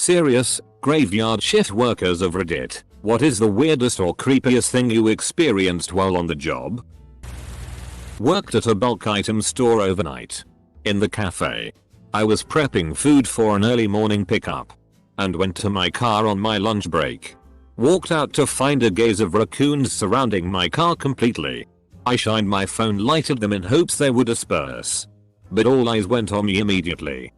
Serious, graveyard shift workers of Reddit, what is the weirdest or creepiest thing you experienced while on the job? Worked at a bulk item store overnight. In the cafe. I was prepping food for an early morning pickup. And went to my car on my lunch break. Walked out to find a gaze of raccoons surrounding my car completely. I shined my phone light at them in hopes they would disperse. But all eyes went on me immediately.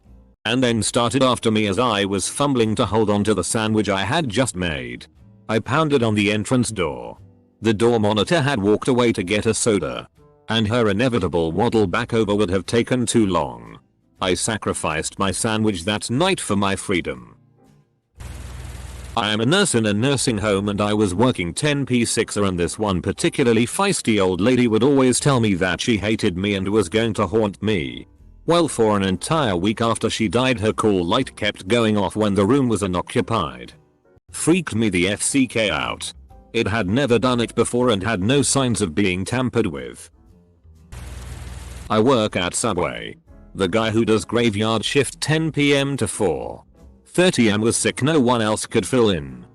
And then started after me as I was fumbling to hold on to the sandwich I had just made. I pounded on the entrance door. The door monitor had walked away to get a soda. And her inevitable waddle back over would have taken too long. I sacrificed my sandwich that night for my freedom. I am a nurse in a nursing home and I was working 10p6er, and this one particularly feisty old lady would always tell me that she hated me and was going to haunt me. Well, for an entire week after she died, her call light kept going off when the room was unoccupied. Freaked me the FCK out. It had never done it before and had no signs of being tampered with. I work at Subway. The guy who does graveyard shift 10 PM to 4:30 am was sick, no one else could fill in.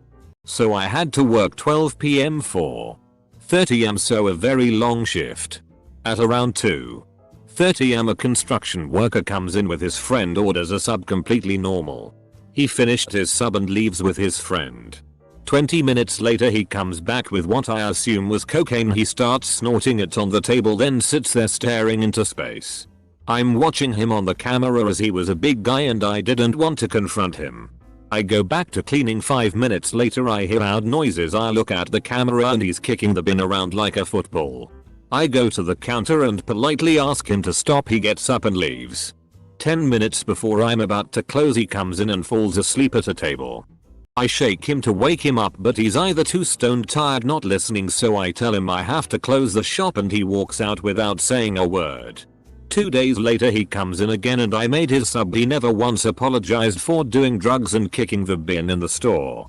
So I had to work 12 PM 4:30 am, so a very long shift. At around 2:30 am a construction worker comes in with his friend, orders a sub, completely normal. He finished his sub and leaves with his friend. 20 minutes later he comes back with what I assume was cocaine. He starts snorting it on the table, then sits there staring into space. I'm watching him on the camera as he was a big guy and I didn't want to confront him. I go back to cleaning. 5 minutes later I hear loud noises. I look at the camera and he's kicking the bin around like a football. I go to the counter and politely ask him to stop. He gets up and leaves. 10 minutes before I'm about to close he comes in and falls asleep at a table. I shake him to wake him up, but he's either too stoned, tired, not listening, so I tell him I have to close the shop and he walks out without saying a word. 2 days later he comes in again and I made his sub. He never once apologized for doing drugs and kicking the bin in the store.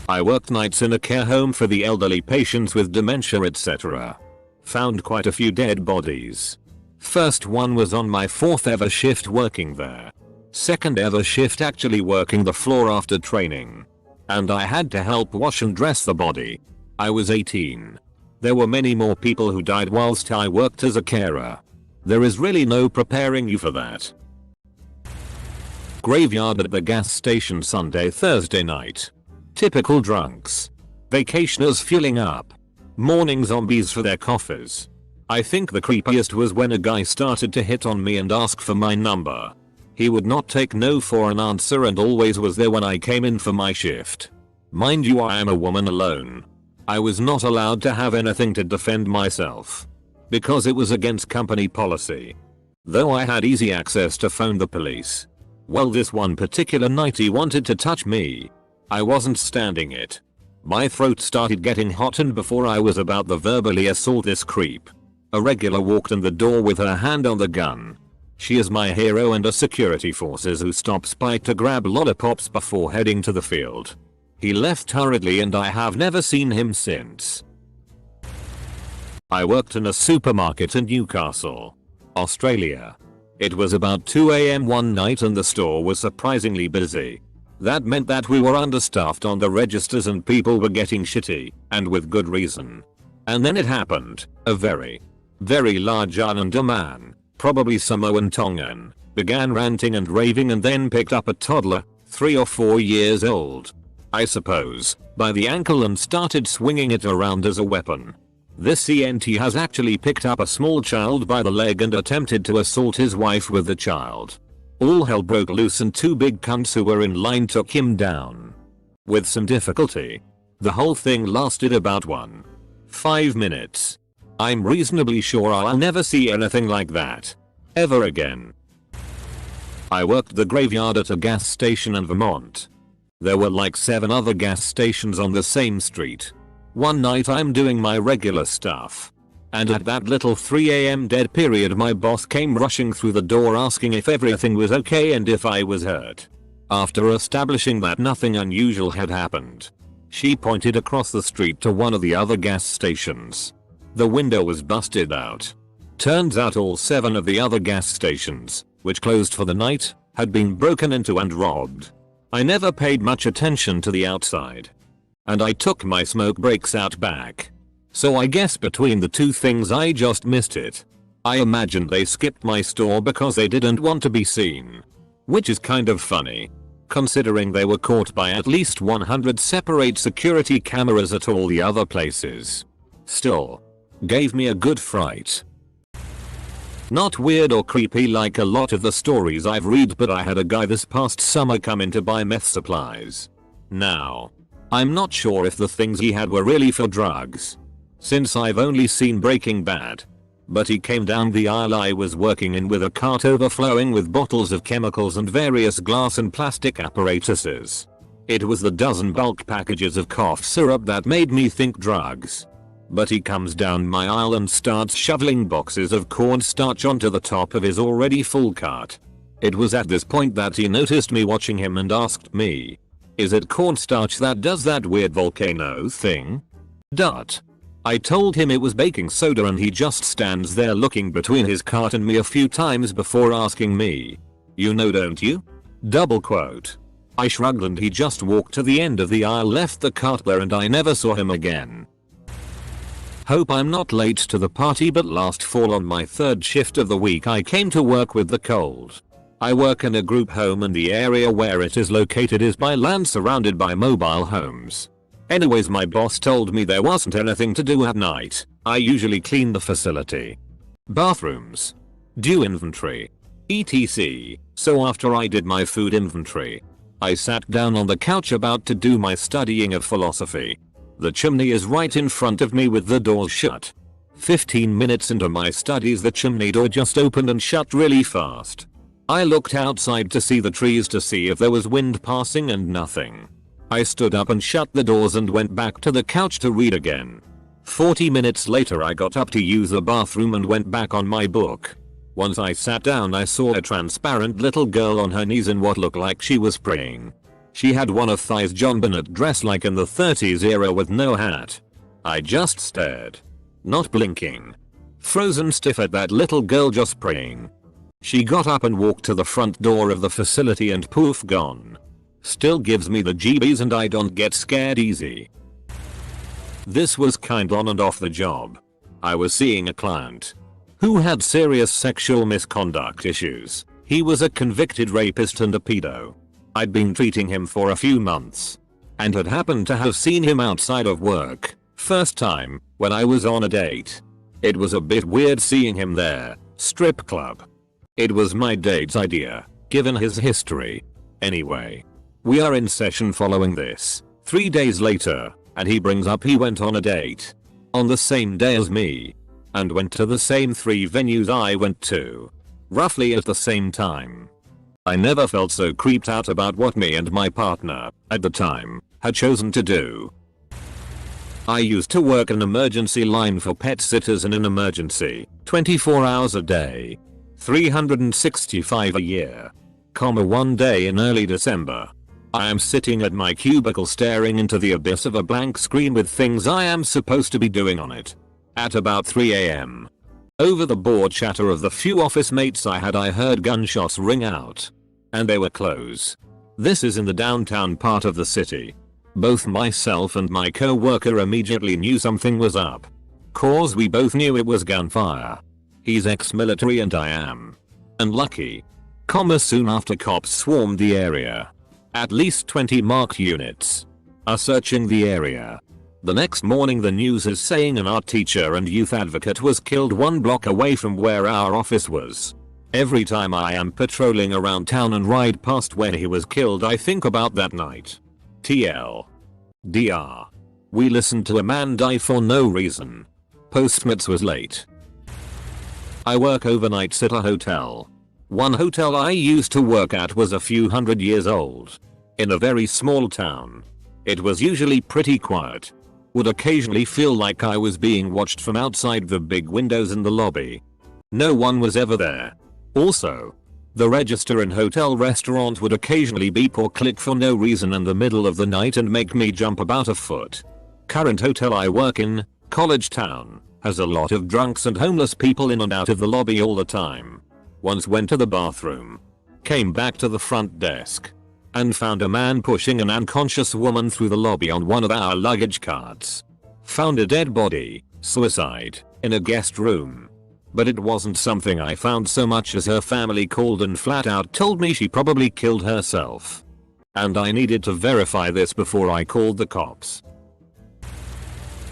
I worked nights in a care home for the elderly, patients with dementia, etc. Found quite a few dead bodies. First one was on my 4th ever shift working there. 2nd ever shift actually working the floor after training. And I had to help wash and dress the body. I was 18. There were many more people who died whilst I worked as a carer. There is really no preparing you for that. Graveyard at the gas station Sunday Thursday night. Typical drunks. Vacationers fueling up. Morning zombies for their coffers. I think the creepiest was when a guy started to hit on me and ask for my number. He would not take no for an answer and always was there when I came in for my shift. Mind you, I am a woman alone. I was not allowed to have anything to defend myself. Because it was against company policy. Though I had easy access to phone the police. Well, this one particular night he wanted to touch me. I wasn't standing it. My throat started getting hot and before I was about to verbally assault this creep, a regular walked in the door with her hand on the gun. She is my hero and a security forces who stops by to grab lollipops before heading to the field. He left hurriedly and I have never seen him since. I worked in a supermarket in Newcastle, Australia. It was about 2 AM one night and the store was surprisingly busy. That meant that we were understaffed on the registers and people were getting shitty, and with good reason. And then it happened. A very large Islander man, probably Samoan Tongan, began ranting and raving and then picked up a toddler, 3 or 4 years old, I suppose, by the ankle and started swinging it around as a weapon. This ENT has actually picked up a small child by the leg and attempted to assault his wife with the child. All hell broke loose and 2 big cunts who were in line took him down. With some difficulty. The whole thing lasted about 1.5 minutes. I'm reasonably sure I'll never see anything like that ever again. I worked the graveyard at a gas station in Vermont. There were like 7 other gas stations on the same street. One night I'm doing my regular stuff. And at that little 3 AM dead period my boss came rushing through the door asking if everything was okay and if I was hurt. After establishing that nothing unusual had happened, she pointed across the street to one of the other gas stations. The window was busted out. Turns out all 7 of the other gas stations, which closed for the night, had been broken into and robbed. I never paid much attention to the outside. And I took my smoke breaks out back. So I guess between the two things I just missed it. I imagine they skipped my store because they didn't want to be seen. Which is kind of funny, considering they were caught by at least 100 separate security cameras at all the other places. Still, gave me a good fright. Not weird or creepy like a lot of the stories I've read, but I had a guy this past summer come in to buy meth supplies. Now, I'm not sure if the things he had were really for drugs, since I've only seen Breaking Bad. But he came down the aisle I was working in with a cart overflowing with bottles of chemicals and various glass and plastic apparatuses. It was the dozen bulk packages of cough syrup that made me think drugs. But he comes down my aisle and starts shoveling boxes of cornstarch onto the top of his already full cart. It was at this point that he noticed me watching him and asked me, "Is it cornstarch that does that weird volcano thing?" I told him it was baking soda, and he just stands there looking between his cart and me a few times before asking me, "You know, don't you?" I shrugged and he just walked to the end of the aisle, left the cart there, and I never saw him again. Hope I'm not late to the party, but last fall on my third shift of the week I came to work with the cold. I work in a group home and the area where it is located is by land surrounded by mobile homes. Anyways, my boss told me there wasn't anything to do at night. I usually clean the facility, bathrooms, do inventory, etc. So after I did my food inventory, I sat down on the couch about to do my studying of philosophy. The chimney is right in front of me with the doors shut. 15 minutes into my studies, the chimney door just opened and shut really fast. I looked outside to see the trees to see if there was wind passing, and nothing. I stood up and shut the doors and went back to the couch to read again. 40 minutes later I got up to use the bathroom and went back on my book. Once I sat down, I saw a transparent little girl on her knees in what looked like she was praying. She had one of thighs John Bennett dress like in the 30s era with no hat. I just stared, not blinking, frozen stiff at that little girl just praying. She got up and walked to the front door of the facility and poof, gone. Still gives me the jeebies, and I don't get scared easy. This was kind on and off the job. I was seeing a client who had serious sexual misconduct issues. He was a convicted rapist and a pedo. I'd been treating him for a few months and had happened to have seen him outside of work, first time, when I was on a date. It was a bit weird seeing him there, strip club. It was my date's idea, given his history. Anyway, we are in session following this, 3 days later, and he brings up he went on a date on the same day as me and went to the same 3 venues I went to, roughly at the same time. I never felt so creeped out about what me and my partner, at the time, had chosen to do. I used to work an emergency line for pet sitters in an emergency, 24 hours a day, 365 a year. One day in early December, I am sitting at my cubicle staring into the abyss of a blank screen with things I am supposed to be doing on it. At about 3 AM. Over the bored chatter of the few office mates I had, I heard gunshots ring out. And they were close. This is in the downtown part of the city. Both myself and my co-worker immediately knew something was up. Cause we both knew it was gunfire. He's ex-military and I am. And lucky. Soon after, cops swarmed the area. At least 20 marked units are searching the area. The next morning the news is saying an art teacher and youth advocate was killed 1 block away from where our office was. Every time I am patrolling around town and ride past where he was killed, I think about that night. TLDR. We listened to a man die for no reason. Postmates was late. I work overnights at a hotel. One hotel I used to work at was a few hundred years old. In a very small town. It was usually pretty quiet. Would occasionally feel like I was being watched from outside the big windows in the lobby. No one was ever there. Also, the register in hotel restaurant would occasionally beep or click for no reason in the middle of the night and make me jump about a foot. Current hotel I work in, College Town, has a lot of drunks and homeless people in and out of the lobby all the time. Once went to the bathroom. Came back to the front desk. and found a man pushing an unconscious woman through the lobby on one of our luggage carts. Found a dead body, suicide, in a guest room. But it wasn't something I found so much as her family called and flat out told me she probably killed herself. And I needed to verify this before I called the cops.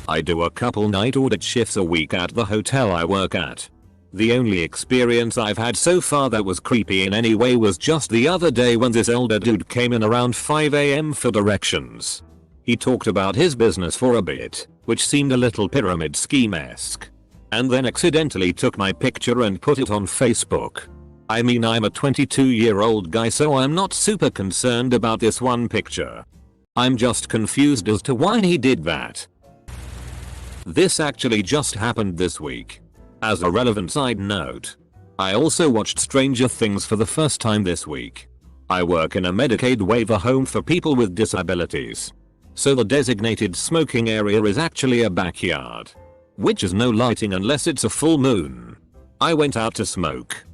I do a couple night audit shifts a week at the hotel I work at. The only experience I've had so far that was creepy in any way was just the other day when this elder dude came in around 5 AM for directions. He talked about his business for a bit, which seemed a little pyramid scheme-esque. And then accidentally took my picture and put it on Facebook. I mean, I'm a 22-year-old guy, so I'm not super concerned about this one picture. I'm just confused as to why he did that. This actually just happened this week. As a relevant side note, I also watched Stranger Things for the first time this week. I work in a Medicaid waiver home for people with disabilities. So the designated smoking area is actually a backyard, which is no lighting unless it's a full moon. I went out to smoke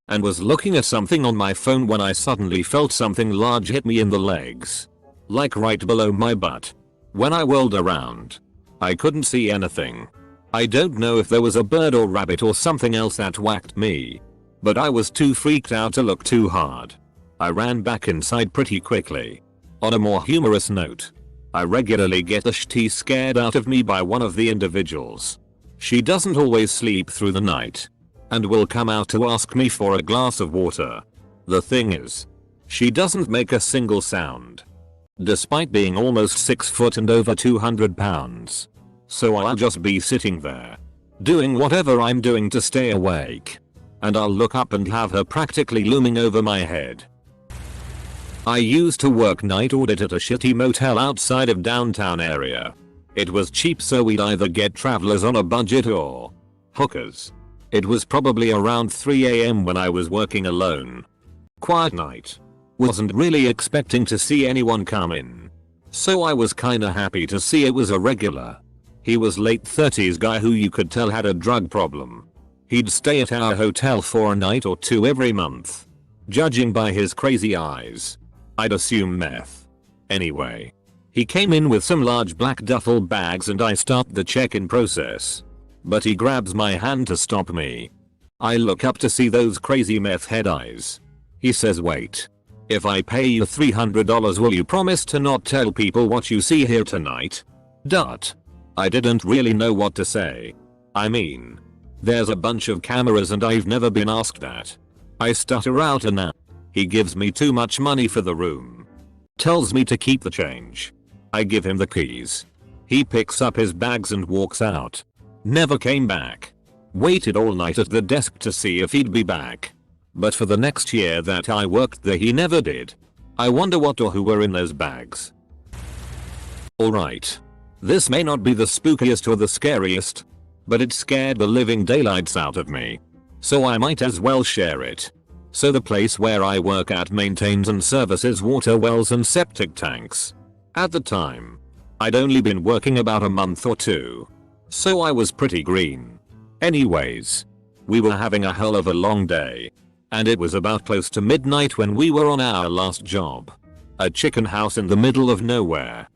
and was looking at something on my phone when I suddenly felt something large hit me in the legs, like right below my butt. When I whirled around, I couldn't see anything. I don't know if there was a bird or rabbit or something else that whacked me, but I was too freaked out to look too hard. I ran back inside pretty quickly. On a more humorous note, I regularly get the shit scared out of me by one of the individuals. She doesn't always sleep through the night and will come out to ask me for a glass of water. The thing is, she doesn't make a single sound, despite being almost 6 foot and over 200 pounds. So I'll just be sitting there, doing whatever I'm doing to stay awake, and I'll look up and have her practically looming over my head. I used to work night audit at a shitty motel outside of downtown area. It was cheap, so we'd either get travelers on a budget or hookers. It was probably around 3 AM when I was working alone. Quiet night. Wasn't really expecting to see anyone come in, so I was kinda happy to see it was a regular. He was late 30s guy who you could tell had a drug problem. He'd stay at our hotel for a night or two every month. Judging by his crazy eyes, I'd assume meth. Anyway, he came in with some large black duffel bags and I start the check-in process. But he grabs my hand to stop me. I look up to see those crazy meth head eyes. He says, "Wait. If I pay you $300, will you promise to not tell people what you see here tonight?" I didn't really know what to say. I mean, there's a bunch of cameras and I've never been asked that. I stutter out an answer. He gives me too much money for the room. Tells me to keep the change. I give him the keys. He picks up his bags and walks out. Never came back. Waited all night at the desk to see if he'd be back. But for the next year that I worked there, he never did. I wonder what or who were in those bags. Alright. This may not be the spookiest or the scariest, but it scared the living daylights out of me. So I might as well share it. So the place where I work at maintains and services water wells and septic tanks. At the time, I'd only been working about a month or two, so I was pretty green. Anyways, we were having a hell of a long day, and it was about close to midnight when we were on our last job. A chicken house in the middle of nowhere.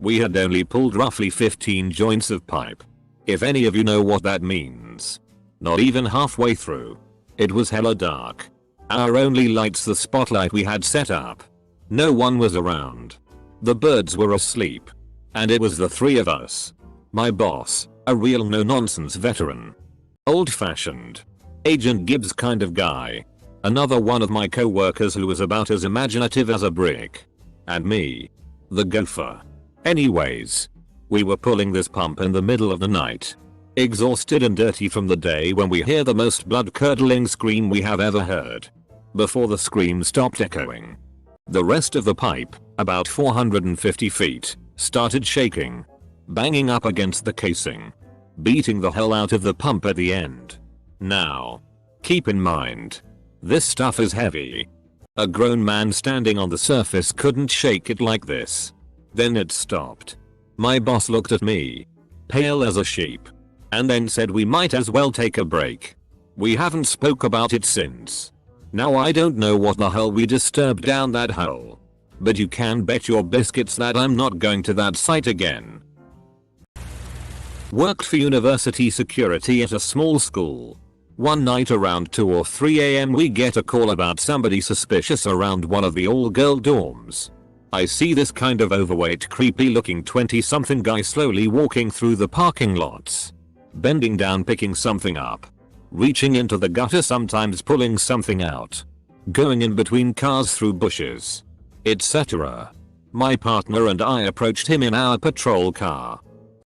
We had only pulled roughly 15 joints of pipe. If any of you know what that means. Not even halfway through. It was hella dark. Our only light's the spotlight we had set up. No one was around. The birds were asleep. And it was the three of us. My boss, a real no-nonsense veteran. Old-fashioned. Agent Gibbs kind of guy. Another one of my co-workers who was about as imaginative as a brick. And me. The gopher. Anyways, we were pulling this pump in the middle of the night. Exhausted and dirty from the day when we hear the most blood-curdling scream we have ever heard. Before the scream stopped echoing, the rest of the pipe, about 450 feet, started shaking. Banging up against the casing. Beating the hell out of the pump at the end. Now, keep in mind, this stuff is heavy. A grown man standing on the surface couldn't shake it like this. Then it stopped. My boss looked at me, pale as a sheep, and then said we might as well take a break. We haven't spoke about it since. Now I don't know what the hell we disturbed down that hole. But you can bet your biscuits that I'm not going to that site again. Worked for university security at a small school. One night around 2 or 3 AM we get a call about somebody suspicious around one of the all-girl dorms. I see this kind of overweight creepy looking 20-something guy slowly walking through the parking lots. Bending down picking something up. Reaching into the gutter sometimes pulling something out. Going in between cars through bushes. Etc. My partner and I approached him in our patrol car.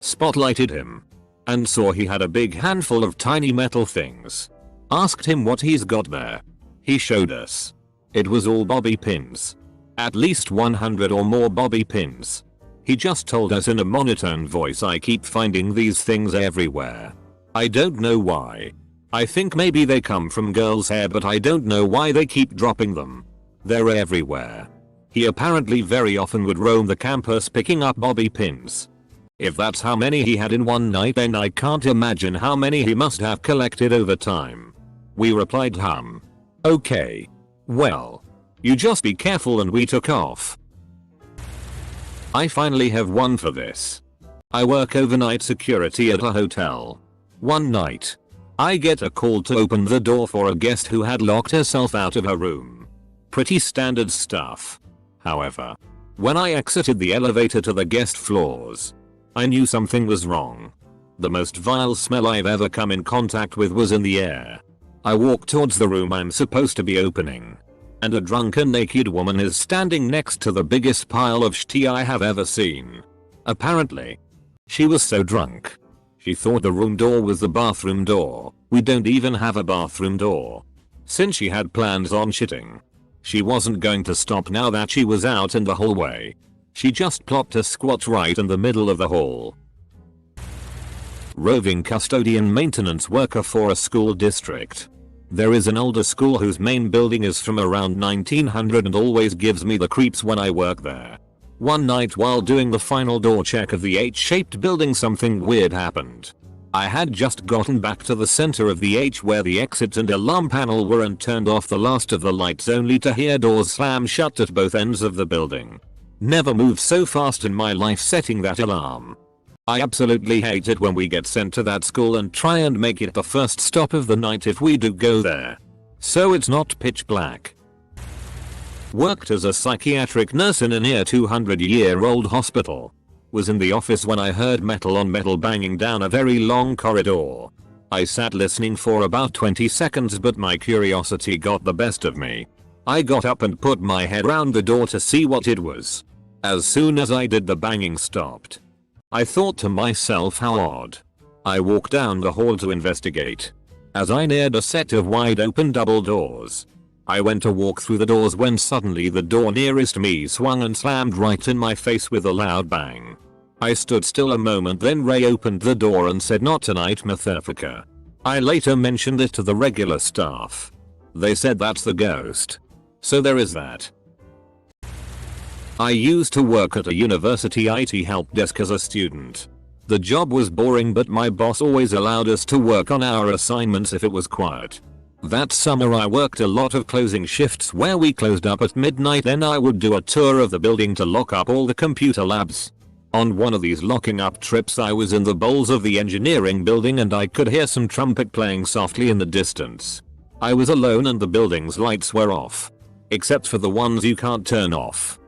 Spotlighted him. And saw he had a big handful of tiny metal things. Asked him what he's got there. He showed us. It was all bobby pins. At least 100 or more bobby pins. He just told us in a monotone voice, I keep finding these things everywhere. I don't know why. I think maybe they come from girls' hair, but I don't know why they keep dropping them. They're everywhere. He apparently very often would roam the campus picking up bobby pins. If that's how many he had in one night, then I can't imagine how many he must have collected over time. We replied okay. Well. You just be careful, and we took off. I finally have one for this. I work overnight security at a hotel. One night. I get a call to open the door for a guest who had locked herself out of her room. Pretty standard stuff. However, when I exited the elevator to the guest floors, I knew something was wrong. The most vile smell I've ever come in contact with was in the air. I walk towards the room I'm supposed to be opening. And a drunken naked woman is standing next to the biggest pile of shit I have ever seen. Apparently, she was so drunk. She thought the room door was the bathroom door. We don't even have a bathroom door. Since she had plans on shitting, she wasn't going to stop now that she was out in the hallway. She just plopped a squat right in the middle of the hall. Roving custodian maintenance worker for a school district. There is an older school whose main building is from around 1900 and always gives me the creeps when I work there. One night while doing the final door check of the H-shaped building, something weird happened. I had just gotten back to the center of the H where the exit and alarm panel were and turned off the last of the lights only to hear doors slam shut at both ends of the building. Never moved so fast in my life setting that alarm. I absolutely hate it when we get sent to that school and try and make it the first stop of the night if we do go there. So it's not pitch black. Worked as a psychiatric nurse in a near 200-year-old hospital. Was in the office when I heard metal on metal banging down a very long corridor. I sat listening for about 20 seconds, but my curiosity got the best of me. I got up and put my head around the door to see what it was. As soon as I did, the banging stopped. I thought to myself, how odd. I walked down the hall to investigate. As I neared a set of wide open double doors, I went to walk through the doors when suddenly the door nearest me swung and slammed right in my face with a loud bang. I stood still a moment, then Ray opened the door and said, "Not tonight, motherfucker." I later mentioned it to the regular staff. They said that's the ghost. So there is that. I used to work at a university IT help desk as a student. The job was boring, but my boss always allowed us to work on our assignments if it was quiet. That summer I worked a lot of closing shifts where we closed up at midnight, then I would do a tour of the building to lock up all the computer labs. On one of these locking up trips I was in the bowels of the engineering building and I could hear some trumpet playing softly in the distance. I was alone and the building's lights were off. Except for the ones you can't turn off.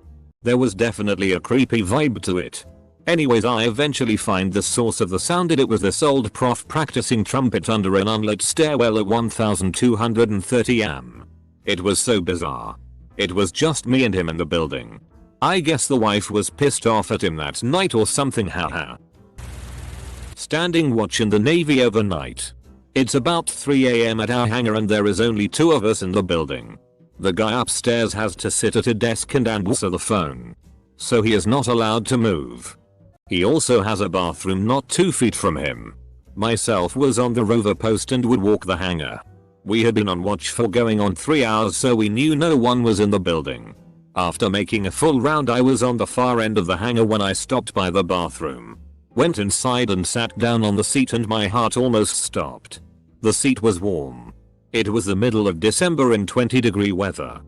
There was definitely a creepy vibe to it. Anyways, I eventually find the source of the sound, and it was this old prof practicing trumpet under an unlit stairwell at 1230 am. It was so bizarre. It was just me and him in the building. I guess the wife was pissed off at him that night or something, haha. Standing watch in the Navy overnight. It's about 3 AM at our hangar and there is only 2 of us in the building. The guy upstairs has to sit at a desk and answer the phone. So he is not allowed to move. He also has a bathroom not 2 feet from him. Myself was on the rover post and would walk the hangar. We had been on watch for going on 3 hours, so we knew no one was in the building. After making a full round, I was on the far end of the hangar when I stopped by the bathroom. Went inside and sat down on the seat and my heart almost stopped. The seat was warm. It was the middle of December in 20-degree weather.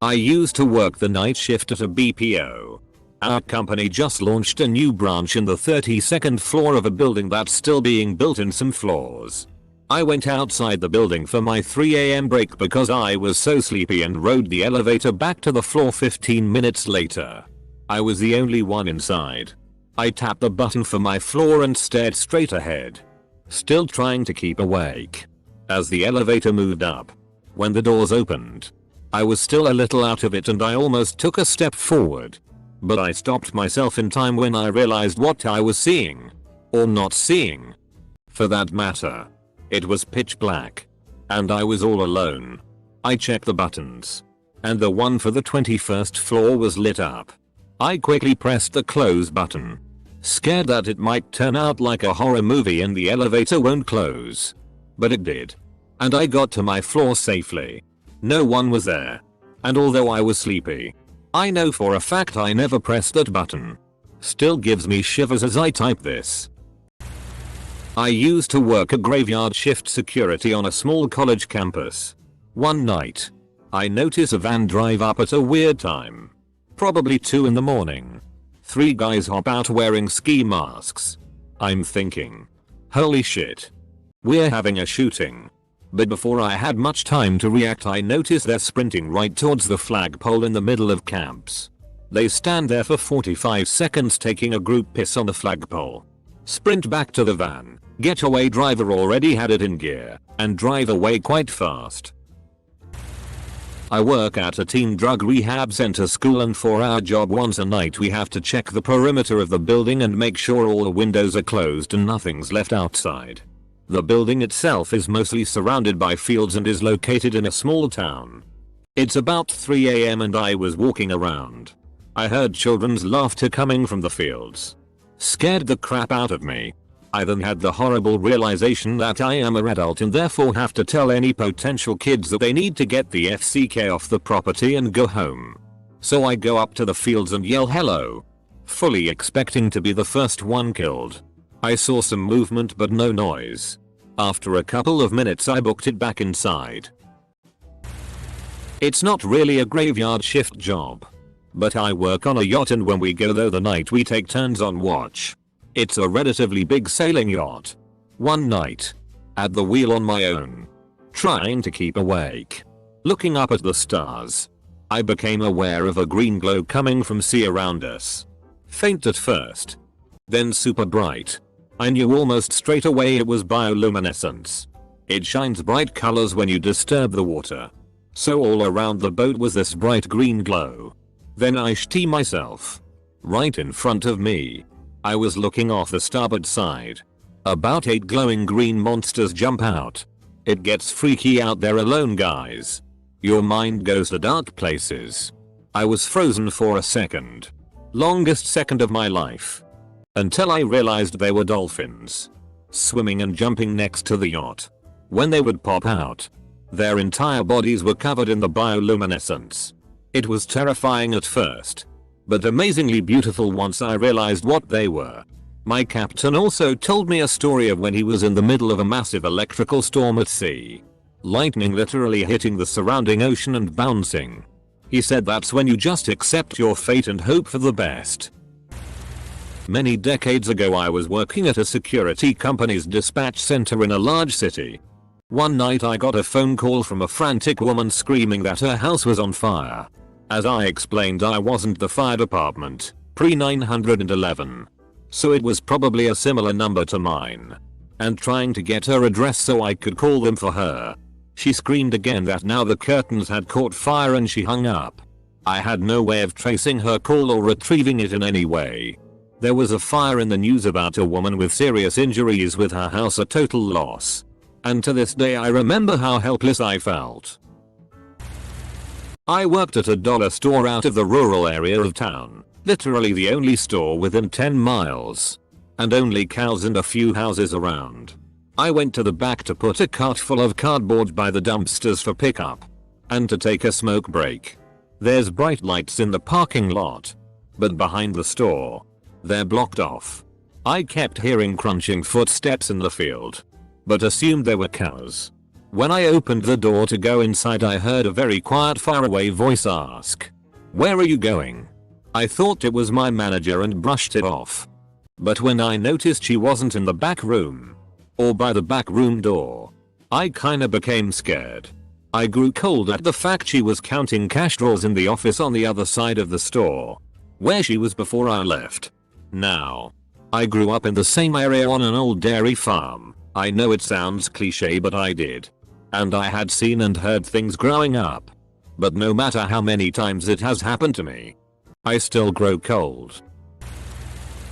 I used to work the night shift at a BPO. Our company just launched a new branch in the 32nd floor of a building that's still being built in some floors. I went outside the building for my 3 AM break because I was so sleepy and rode the elevator back to the floor 15 minutes later. I was the only one inside. I tapped the button for my floor and stared straight ahead, still trying to keep awake. As the elevator moved up, when the doors opened, I was still a little out of it and I almost took a step forward. But I stopped myself in time when I realized what I was seeing. Or not seeing. For that matter. It was pitch black. And I was all alone. I checked the buttons. And the one for the 21st floor was lit up. I quickly pressed the close button, scared that it might turn out like a horror movie and the elevator won't close. But it did. And I got to my floor safely. No one was there. And although I was sleepy, I know for a fact I never pressed that button. Still gives me shivers as I type this. I used to work a graveyard shift security on a small college campus. One night, I notice a van drive up at a weird time. Probably 2 in the morning. 3 guys hop out wearing ski masks. I'm thinking, holy shit. We're having a shooting. But before I had much time to react, I notice they're sprinting right towards the flagpole in the middle of camps. They stand there for 45 seconds taking a group piss on the flagpole. Sprint back to the van, getaway driver already had it in gear, and drive away quite fast. I work at a teen drug rehab center school, and for our job once a night we have to check the perimeter of the building and make sure all the windows are closed and nothing's left outside. The building itself is mostly surrounded by fields and is located in a small town. It's about 3 AM and I was walking around. I heard children's laughter coming from the fields. Scared the crap out of me. I then had the horrible realization that I am an adult and therefore have to tell any potential kids that they need to get the FCK off the property and go home. So I go up to the fields and yell hello, fully expecting to be the first one killed. I saw some movement but no noise. After a couple of minutes I booked it back inside. It's not really a graveyard shift job. But I work on a yacht, and when we go there the night we take turns on watch. It's a relatively big sailing yacht. One night, at the wheel on my own, trying to keep awake, looking up at the stars, I became aware of a green glow coming from sea around us. Faint at first, then super bright. I knew almost straight away it was bioluminescence. It shines bright colors when you disturb the water. So all around the boat was this bright green glow. Then I shit myself. Right in front of me. I was looking off the starboard side. About 8 glowing green monsters jump out. It gets freaky out there alone, guys. Your mind goes to dark places. I was frozen for a second. Longest second of my life. Until I realized they were dolphins. Swimming and jumping next to the yacht. When they would pop out, their entire bodies were covered in the bioluminescence. It was terrifying at first, but amazingly beautiful once I realized what they were. My captain also told me a story of when he was in the middle of a massive electrical storm at sea. Lightning literally hitting the surrounding ocean and bouncing. He said that's when you just accept your fate and hope for the best. Many decades ago I was working at a security company's dispatch center in a large city. One night I got a phone call from a frantic woman screaming that her house was on fire. As I explained, I wasn't the fire department, pre-911. So it was probably a similar number to mine. And trying to get her address so I could call them for her. She screamed again that now the curtains had caught fire and she hung up. I had no way of tracing her call or retrieving it in any way. There was a fire in the news about a woman with serious injuries with her house a total loss. And to this day I remember how helpless I felt. I worked at a dollar store out of the rural area of town, literally the only store within 10 miles. And only cows and a few houses around. I went to the back to put a cart full of cardboard by the dumpsters for pickup. And to take a smoke break. There's bright lights in the parking lot. But behind the store, they're blocked off. I kept hearing crunching footsteps in the field, but assumed they were cows. When I opened the door to go inside, I heard a very quiet faraway voice ask, "Where are you going?" I thought it was my manager and brushed it off. But when I noticed she wasn't in the back room or by the back room door, I kinda became scared. I grew cold at the fact she was counting cash drawers in the office on the other side of the store, where she was before I left. Now, I grew up in the same area on an old dairy farm. I know it sounds cliche, but I did. And I had seen and heard things growing up. But no matter how many times it has happened to me, I still grow cold.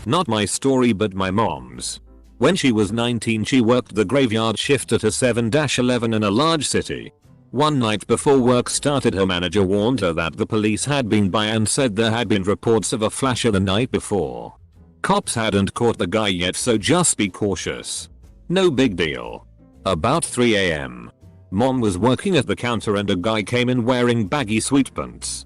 Not my story, but my mom's. When she was 19, she worked the graveyard shift at a 7-11 in a large city. One night before work started, her manager warned her that the police had been by and said there had been reports of a flasher the night before. Cops hadn't caught the guy yet, so just be cautious. No big deal. About 3 AM. Mom was working at the counter and a guy came in wearing baggy sweatpants.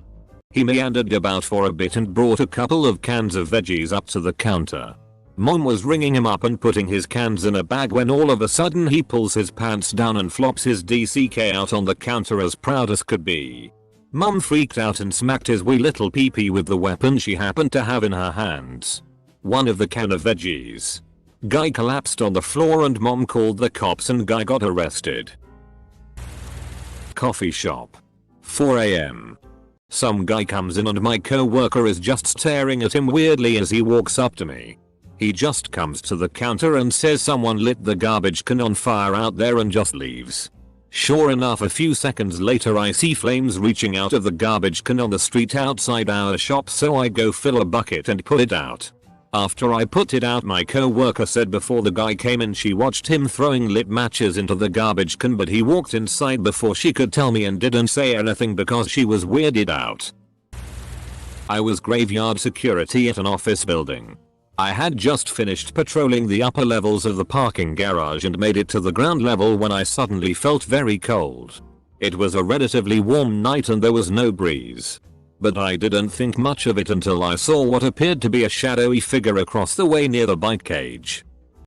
He meandered about for a bit and brought a couple of cans of veggies up to the counter. Mom was ringing him up and putting his cans in a bag when all of a sudden he pulls his pants down and flops his DCK out on the counter as proud as could be. Mom freaked out and smacked his wee little pee-pee with the weapon she happened to have in her hands. One of the can of veggies. Guy collapsed on the floor and Mom called the cops and guy got arrested. Coffee shop. 4 AM. Some guy comes in and my co-worker is just staring at him weirdly as he walks up to me. He just comes to the counter and says someone lit the garbage can on fire out there and just leaves. Sure enough, a few seconds later I see flames reaching out of the garbage can on the street outside our shop, so I go fill a bucket and put it out. After I put it out, my co-worker said before the guy came in she watched him throwing lit matches into the garbage can, but he walked inside before she could tell me and didn't say anything because she was weirded out. I was graveyard security at an office building. I had just finished patrolling the upper levels of the parking garage and made it to the ground level when I suddenly felt very cold. It was a relatively warm night and there was no breeze. But I didn't think much of it until I saw what appeared to be a shadowy figure across the way near the bike cage.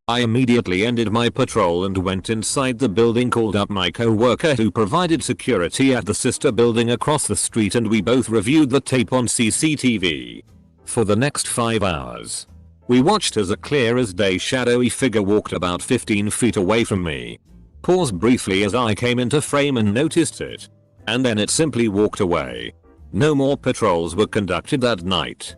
I immediately ended my patrol and went inside the building, called up my co-worker who provided security at the sister building across the street, and we both reviewed the tape on CCTV. For the next 5 hours, we watched as a clear as day shadowy figure walked about 15 feet away from me. Paused briefly as I came into frame and noticed it. And then it simply walked away. No more patrols were conducted that night.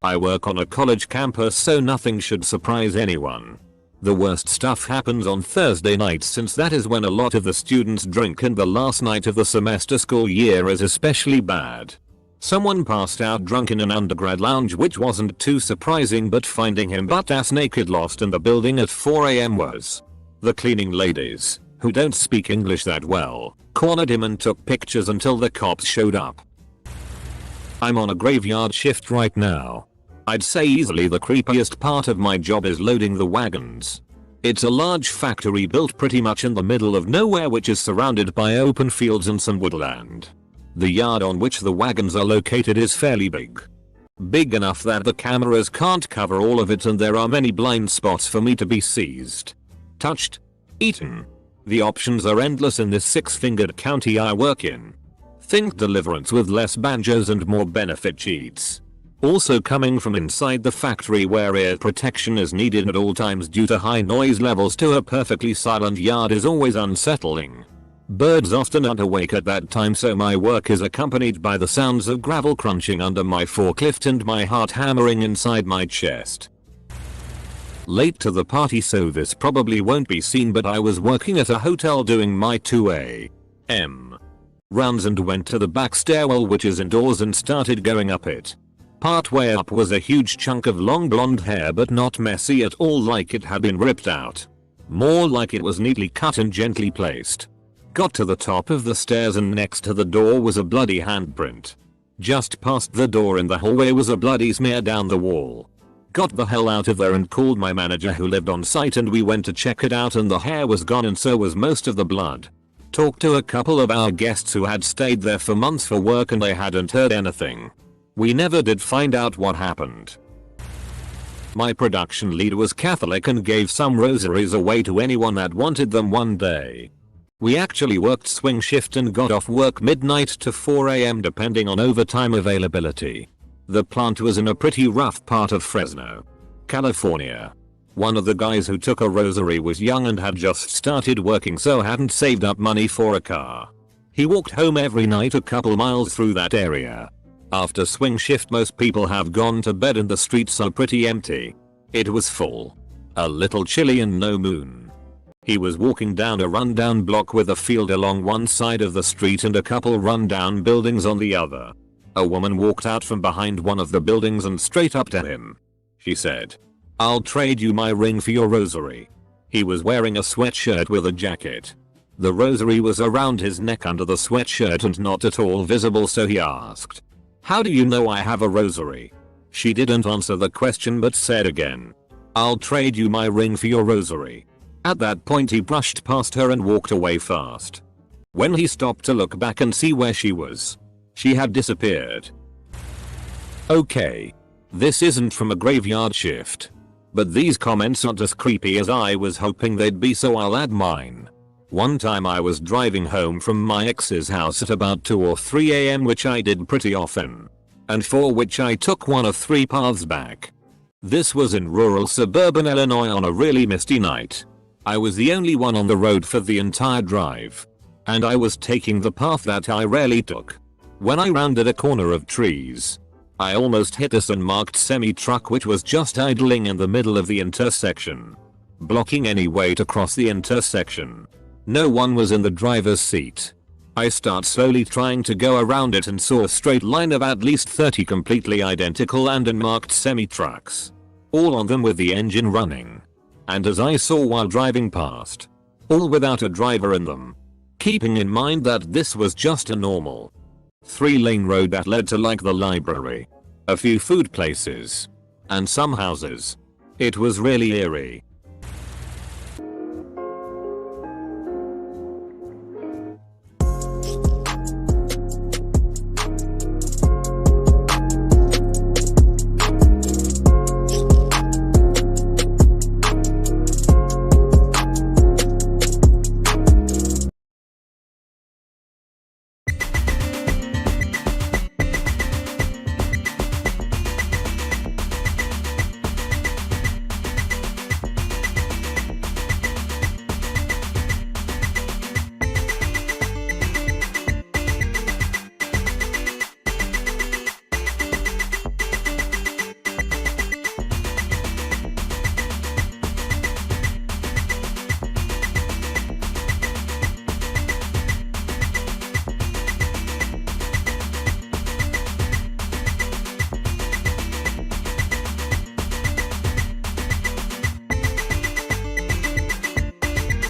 I work on a college campus, so nothing should surprise anyone. The worst stuff happens on Thursday nights, since that is when a lot of the students drink and the last night of the semester school year is especially bad. Someone passed out drunk in an undergrad lounge, which wasn't too surprising, but finding him butt-ass naked lost in the building at 4 AM was. The cleaning ladies, who don't speak English that well, cornered him and took pictures until the cops showed up. I'm on a graveyard shift right now. I'd say easily the creepiest part of my job is loading the wagons. It's a large factory built pretty much in the middle of nowhere, which is surrounded by open fields and some woodland. The yard on which the wagons are located is fairly big. Big enough that the cameras can't cover all of it, and there are many blind spots for me to be seized, touched, eaten. The options are endless in this six-fingered county I work in. Think Deliverance with less banjos and more benefit cheats. Also coming from inside the factory, where ear protection is needed at all times due to high noise levels, to a perfectly silent yard is always unsettling. Birds often aren't awake at that time, so my work is accompanied by the sounds of gravel crunching under my forklift and my heart hammering inside my chest. Late to the party, so this probably won't be seen, but I was working at a hotel doing my 2 AM rounds and went to the back stairwell, which is indoors, and started going up it. Partway up was a huge chunk of long blonde hair, but not messy at all like it had been ripped out. More like it was neatly cut and gently placed. Got to the top of the stairs and next to the door was a bloody handprint. Just past the door in the hallway was a bloody smear down the wall. Got the hell out of there and called my manager who lived on site, and we went to check it out, and the hair was gone and so was most of the blood. Talked to a couple of our guests who had stayed there for months for work and they hadn't heard anything. We never did find out what happened. My production lead was Catholic and gave some rosaries away to anyone that wanted them one day. We actually worked swing shift and got off work midnight to 4 AM depending on overtime availability. The plant was in a pretty rough part of Fresno, California. One of the guys who took a rosary was young and had just started working, so hadn't saved up money for a car. He walked home every night a couple miles through that area. After swing shift most people have gone to bed and the streets are pretty empty. It was full. A little chilly and no moon. He was walking down a rundown block with a field along one side of the street and a couple rundown buildings on the other. A woman walked out from behind one of the buildings and straight up to him. She said, "I'll trade you my ring for your rosary." He was wearing a sweatshirt with a jacket. The rosary was around his neck under the sweatshirt and not at all visible, so he asked, "How do you know I have a rosary?" She didn't answer the question but said again, "I'll trade you my ring for your rosary." At that point he brushed past her and walked away fast. When he stopped to look back and see where she was, she had disappeared. Okay. This isn't from a graveyard shift. But these comments aren't as creepy as I was hoping they'd be, so I'll add mine. One time I was driving home from my ex's house at about 2 or 3 AM, which I did pretty often, and for which I took one of 3 paths back. This was in rural suburban Illinois on a really misty night. I was the only one on the road for the entire drive, and I was taking the path that I rarely took. When I rounded a corner of trees, I almost hit a unmarked semi-truck which was just idling in the middle of the intersection, blocking any way to cross the intersection. No one was in the driver's seat. I start slowly trying to go around it and saw a straight line of at least 30 completely identical and unmarked semi-trucks, all on them with the engine running. And as I saw while driving past, all without a driver in them. Keeping in mind that this was just a normal 3-lane road that led to like the library, a few food places, and some houses. It was really eerie.